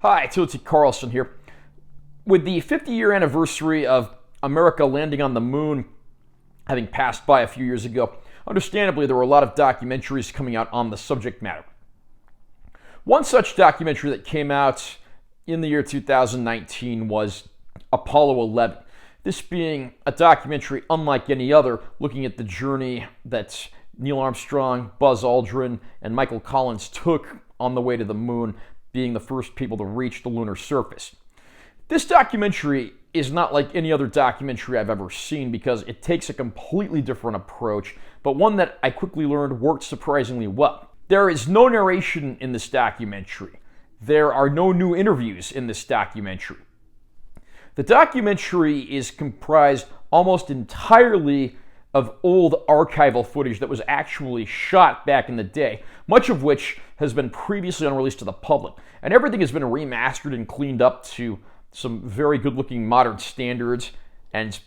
Hi, Tilty Carlson here. With the 50-year anniversary of America landing on the moon having passed by a few years ago, understandably there were a lot of documentaries coming out on the subject matter. One such documentary that came out in the year 2019 was Apollo 11. This being a documentary unlike any other, looking at the journey that Neil Armstrong, Buzz Aldrin, and Michael Collins took on the way to the moon, being the first people to reach the lunar surface. This documentary is not like any other documentary I've ever seen because it takes a completely different approach, but one that I quickly learned worked surprisingly well. There is no narration in this documentary. There are no new interviews in this documentary. The documentary is comprised almost entirely of old archival footage that was actually shot back in the day, much of which has been previously unreleased to the public. And everything has been remastered and cleaned up to some very good-looking modern standards, and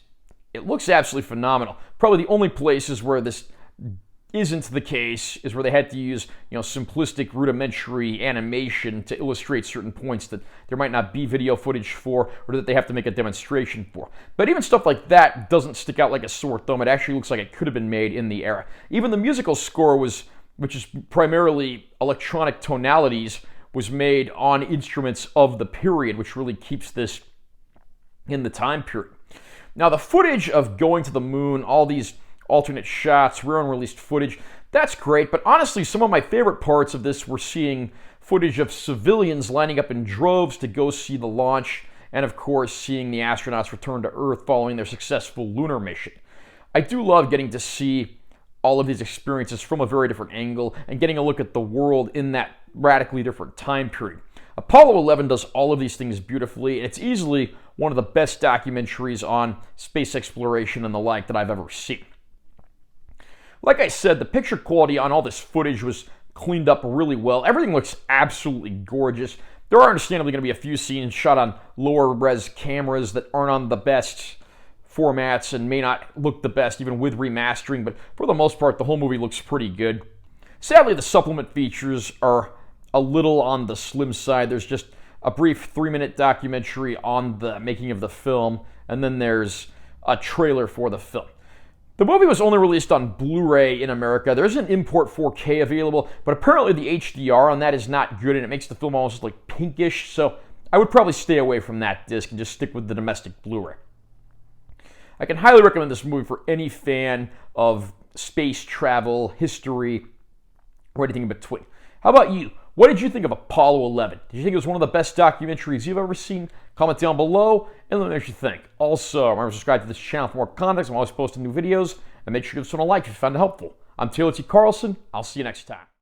it looks absolutely phenomenal. Probably the only places where this isn't the case is where they had to use, simplistic, rudimentary animation to illustrate certain points that there might not be video footage for, or that they have to make a demonstration for. But even stuff like that doesn't stick out like a sore thumb. It actually looks like it could have been made in the era. Even the musical score which is primarily electronic tonalities, was made on instruments of the period, which really keeps this in the time period. Now, the footage of going to the moon, all these alternate shots, rare unreleased footage, that's great, but honestly, some of my favorite parts of this were seeing footage of civilians lining up in droves to go see the launch, and of course, seeing the astronauts return to Earth following their successful lunar mission. I do love getting to see all of these experiences from a very different angle and getting a look at the world in that radically different time period. Apollo 11 does all of these things beautifully, and it's easily one of the best documentaries on space exploration and the like that I've ever seen. Like I said, the picture quality on all this footage was cleaned up really well. Everything looks absolutely gorgeous. There are understandably going to be a few scenes shot on lower res cameras that aren't on the best formats and may not look the best even with remastering, but for the most part, the whole movie looks pretty good. Sadly, the supplement features are a little on the slim side. There's just a brief 3-minute documentary on the making of the film, and then there's a trailer for the film. The movie was only released on Blu-ray in America. There is an import 4K available, but apparently the HDR on that is not good, and it makes the film almost like pinkish, so I would probably stay away from that disc and just stick with the domestic Blu-ray. I can highly recommend this movie for any fan of space travel, history, or anything in between. How about you? What did you think of Apollo 11? Did you think it was one of the best documentaries you've ever seen? Comment down below and let me know what you think. Also, remember to subscribe to this channel for more content. I'm always posting new videos. And make sure to give this one a like if you found it helpful. I'm Taylor T. Carlson. I'll see you next time.